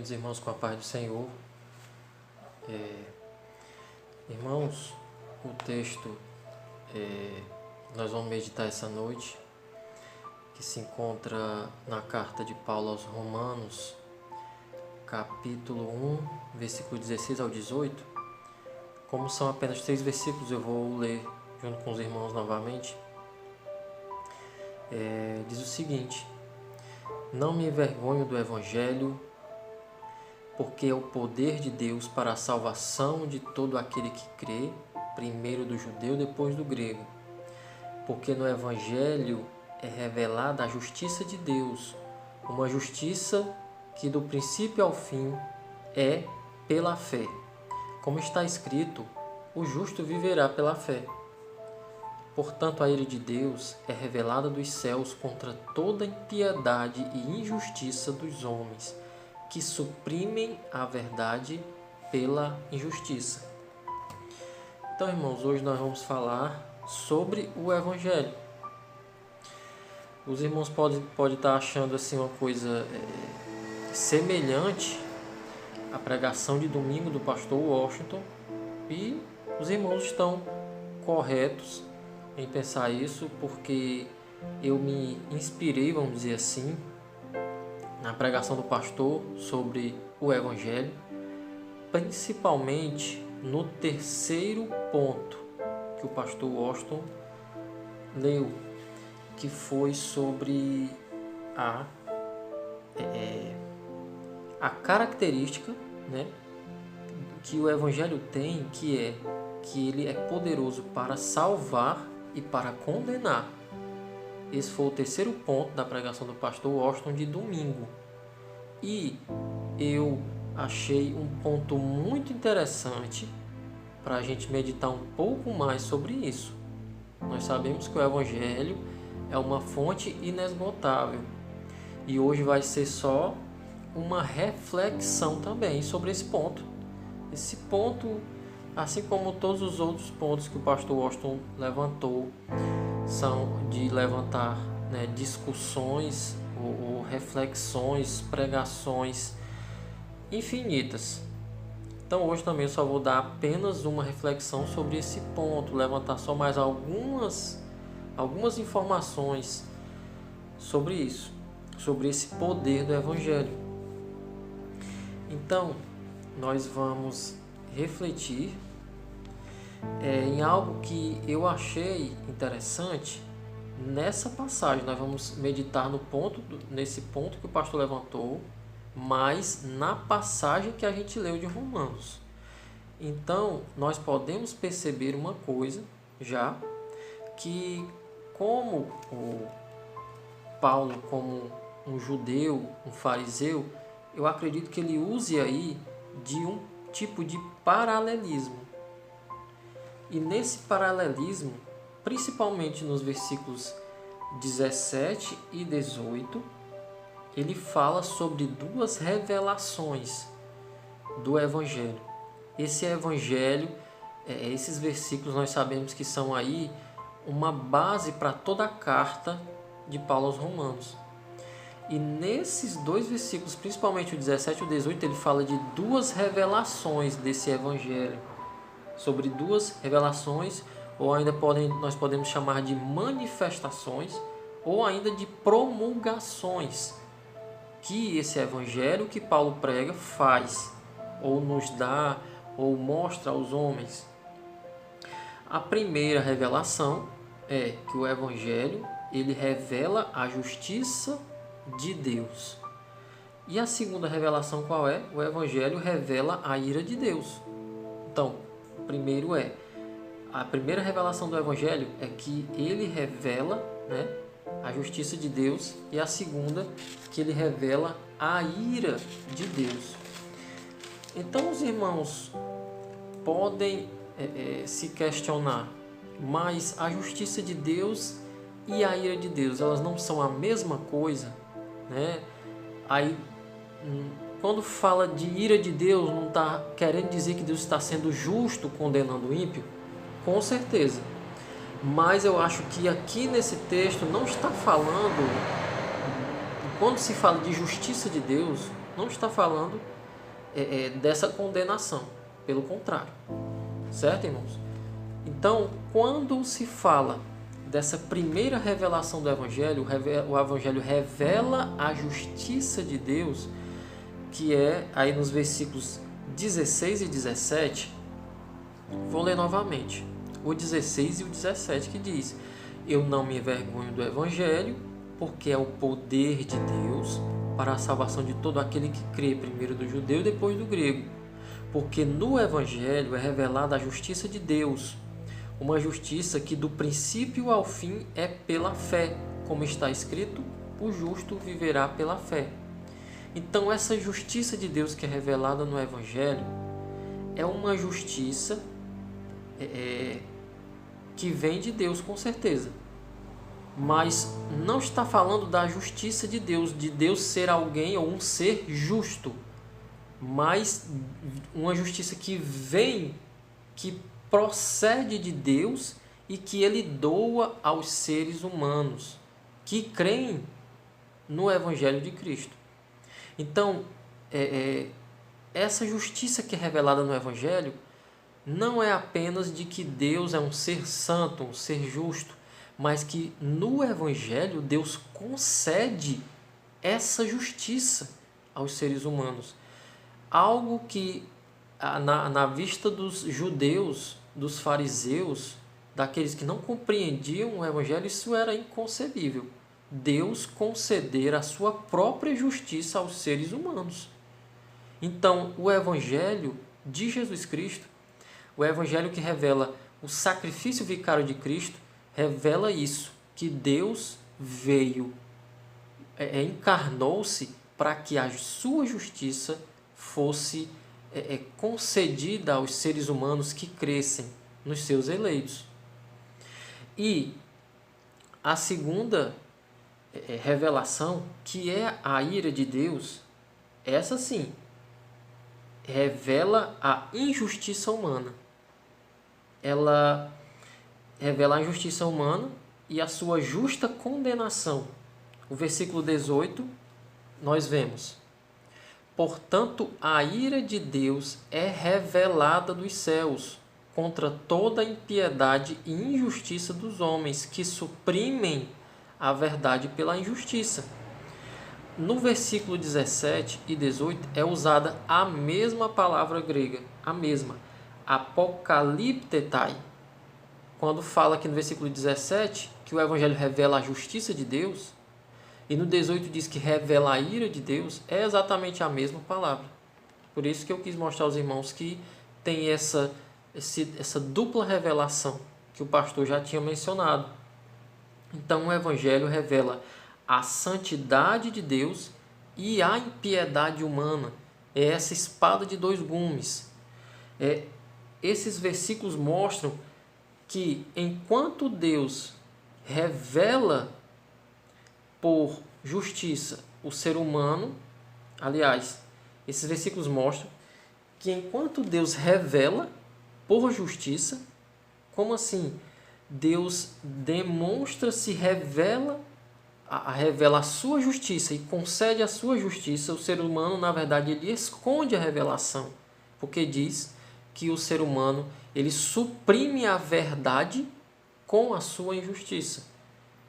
Queridos irmãos, com a paz do Senhor. Irmãos, o texto nós vamos meditar essa noite, que se encontra na carta de Paulo aos Romanos, capítulo 1, versículo 16 ao 18. Como são apenas 3 versículos, eu vou ler junto com os irmãos novamente. Diz o seguinte: não me envergonho do Evangelho, porque é o poder de Deus para a salvação de todo aquele que crê, primeiro do judeu, depois do grego. Porque no Evangelho é revelada a justiça de Deus, uma justiça que do princípio ao fim é pela fé. Como está escrito, o justo viverá pela fé. Portanto, a ira de Deus é revelada dos céus contra toda impiedade e injustiça dos homens, que suprimem a verdade pela injustiça. Então, irmãos, hoje nós vamos falar sobre o Evangelho. Os irmãos podem estar achando assim uma coisa semelhante à pregação de domingo do pastor Washington, e os irmãos estão corretos em pensar isso, porque eu me inspirei, vamos dizer assim, na pregação do pastor sobre o Evangelho, principalmente no terceiro ponto que o pastor Washington leu, que foi sobre a característica, né, que o Evangelho tem, que ele é poderoso para salvar e para condenar. Esse foi o terceiro ponto da pregação do pastor Washington de domingo. E eu achei um ponto muito interessante para a gente meditar um pouco mais sobre isso. Nós sabemos que o Evangelho é uma fonte inesgotável. E hoje vai ser só uma reflexão também sobre esse ponto. Esse ponto, assim como todos os outros pontos que o pastor Washington levantou, são de levantar, né, discussões ou reflexões, pregações infinitas. Então hoje também eu só vou dar apenas uma reflexão sobre esse ponto, levantar só mais algumas informações sobre isso, sobre esse poder do Evangelho. Então nós vamos refletir em algo que eu achei interessante nessa passagem. Nós vamos meditar nesse ponto que o pastor levantou, mas na passagem que a gente leu de Romanos. Então, nós podemos perceber uma coisa já, que como o Paulo, como um judeu, um fariseu, eu acredito que ele use aí de um tipo de paralelismo. E nesse paralelismo, principalmente nos versículos 17 e 18, ele fala sobre 2 revelações do Evangelho. Esse Evangelho, esses versículos nós sabemos que são aí uma base para toda a carta de Paulo aos Romanos. E nesses 2 versículos, principalmente o 17 e o 18, ele fala de 2 revelações desse Evangelho. Sobre 2 revelações, ou ainda nós podemos chamar de manifestações, ou ainda de promulgações, que esse Evangelho que Paulo prega faz, ou nos dá, ou mostra aos homens. A primeira revelação é que o Evangelho, ele revela a justiça de Deus. E a segunda revelação qual é? O Evangelho revela a ira de Deus. Então, a primeira revelação do Evangelho é que ele revela, né, a justiça de Deus, e a segunda, que ele revela a ira de Deus. Então os irmãos podem se questionar, mas a justiça de Deus e a ira de Deus, elas não são a mesma coisa, né? Aí, quando fala de ira de Deus, não está querendo dizer que Deus está sendo justo condenando o ímpio? Com certeza. Mas eu acho que aqui nesse texto não está falando, quando se fala de justiça de Deus, não está falando dessa condenação. Pelo contrário. Certo, irmãos? Então, quando se fala dessa primeira revelação do Evangelho, o Evangelho revela a justiça de Deus, que é aí nos versículos 16 e 17, vou ler novamente, o 16 e o 17, que diz: eu não me envergonho do Evangelho, porque é o poder de Deus para a salvação de todo aquele que crê, primeiro do judeu e depois do grego. Porque no Evangelho é revelada a justiça de Deus, uma justiça que do princípio ao fim é pela fé, como está escrito: o justo viverá pela fé. Então essa justiça de Deus que é revelada no Evangelho é uma justiça que vem de Deus, com certeza. Mas não está falando da justiça de Deus ser alguém ou um ser justo, mas uma justiça que vem, que procede de Deus e que Ele doa aos seres humanos que creem no Evangelho de Cristo. Então, essa justiça que é revelada no Evangelho não é apenas de que Deus é um ser santo, um ser justo, mas que no Evangelho Deus concede essa justiça aos seres humanos. Algo que, na vista dos judeus, dos fariseus, daqueles que não compreendiam o Evangelho, isso era inconcebível. Deus conceder a sua própria justiça aos seres humanos. Então, o Evangelho de Jesus Cristo, o Evangelho que revela o sacrifício vicário de Cristo, revela isso, que Deus veio, encarnou-se para que a sua justiça fosse concedida aos seres humanos que crescem nos seus eleitos. E a segunda revelação, que é a ira de Deus, essa sim, revela a injustiça humana. Ela revela a injustiça humana e a sua justa condenação. O versículo 18, nós vemos: portanto, a ira de Deus é revelada dos céus contra toda a impiedade e injustiça dos homens que suprimem a verdade pela injustiça. No versículo 17 e 18 é usada a mesma palavra grega, a mesma, apokaliptetai. Quando fala aqui no versículo 17 que o Evangelho revela a justiça de Deus, e no 18 diz que revela a ira de Deus, é exatamente a mesma palavra. Por isso que eu quis mostrar aos irmãos que tem essa dupla revelação que o pastor já tinha mencionado. Então o Evangelho revela a santidade de Deus e a impiedade humana. É essa espada de dois gumes. Esses versículos mostram que enquanto Deus revela por justiça o ser humano, aliás, esses versículos mostram que enquanto Deus revela por justiça, como assim? Deus demonstra-se, revela a sua justiça e concede a sua justiça. O ser humano, na verdade, ele esconde a revelação, porque diz que o ser humano ele suprime a verdade com a sua injustiça.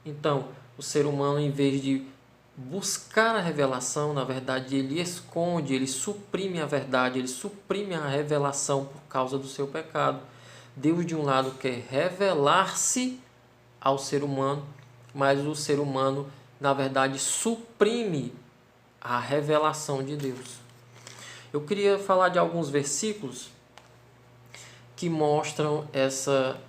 Então, o ser humano, em vez de buscar a revelação, na verdade, ele esconde, ele suprime a verdade, ele suprime a revelação por causa do seu pecado. Deus, de um lado, quer revelar-se ao ser humano, mas o ser humano, na verdade, suprime a revelação de Deus. Eu queria falar de alguns versículos que mostram essa...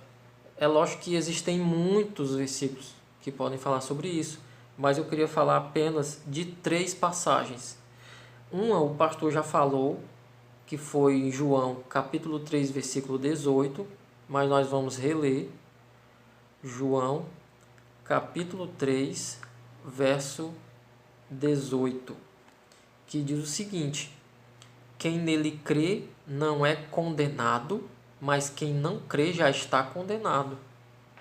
É lógico que existem muitos versículos que podem falar sobre isso, mas eu queria falar apenas de 3 passagens. Uma, o pastor já falou, que foi em João, capítulo 3, versículo 18, mas nós vamos reler. João, capítulo 3, verso 18, que diz o seguinte: quem nele crê não é condenado, mas quem não crê já está condenado,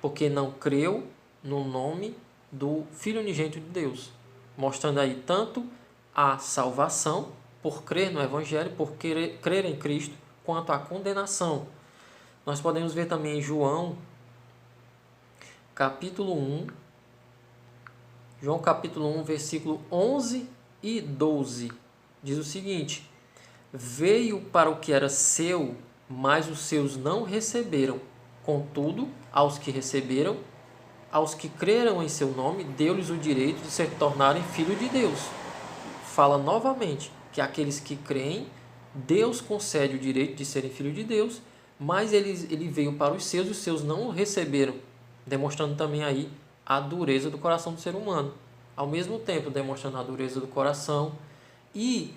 porque não creu no nome do Filho unigênito de Deus, mostrando aí tanto a salvação por crer no Evangelho, por crer em Cristo, quanto à condenação. Nós podemos ver também em João, capítulo 1, João capítulo 1, versículo 11 e 12. Diz o seguinte: veio para o que era seu, mas os seus não receberam. Contudo, aos que receberam, aos que creram em seu nome, deu-lhes o direito de se tornarem filhos de Deus. Fala novamente que aqueles que creem, Deus concede o direito de serem filhos de Deus, mas ele veio para os seus e os seus não o receberam, demonstrando também aí a dureza do coração do ser humano. Ao mesmo tempo, demonstrando a dureza do coração e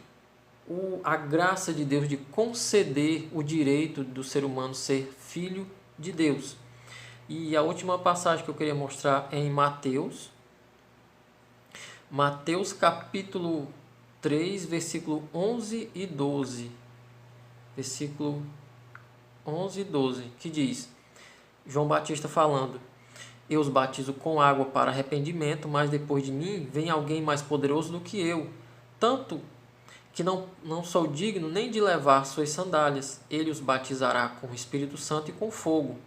a graça de Deus de conceder o direito do ser humano ser filho de Deus. E a última passagem que eu queria mostrar é em Mateus. Mateus capítulo 3, versículo 11 e 12. Versículo 11 e 12, que diz: João Batista falando: eu os batizo com água para arrependimento, mas depois de mim vem alguém mais poderoso do que eu, tanto que não sou digno nem de levar suas sandálias. Ele os batizará com o Espírito Santo e com fogo.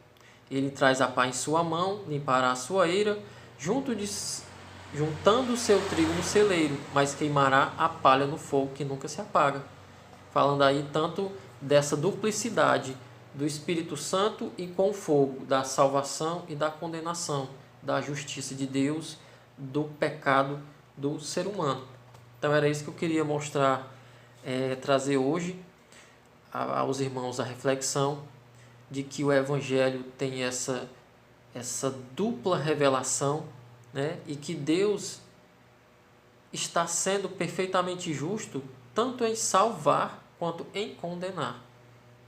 Ele traz a pá em sua mão, limpará a sua eira, juntando o seu trigo no celeiro, mas queimará a palha no fogo que nunca se apaga. Falando aí tanto dessa duplicidade do Espírito Santo e com fogo, da salvação e da condenação, da justiça de Deus, do pecado do ser humano. Então era isso que eu queria mostrar, trazer hoje aos irmãos a reflexão de que o Evangelho tem essa dupla revelação, né? E que Deus está sendo perfeitamente justo tanto em salvar quanto em condenar.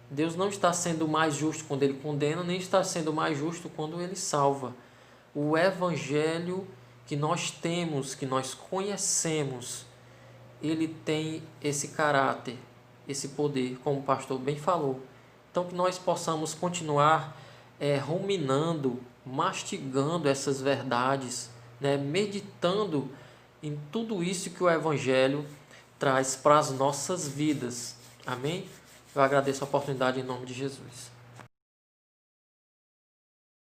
Deus não está sendo mais justo quando Ele condena, nem está sendo mais justo quando Ele salva. O Evangelho que nós temos, que nós conhecemos, ele tem esse caráter, esse poder, como o pastor bem falou. Então que nós possamos continuar ruminando, mastigando essas verdades, né? Meditando em tudo isso que o Evangelho traz para as nossas vidas. Amém? Eu agradeço a oportunidade em nome de Jesus.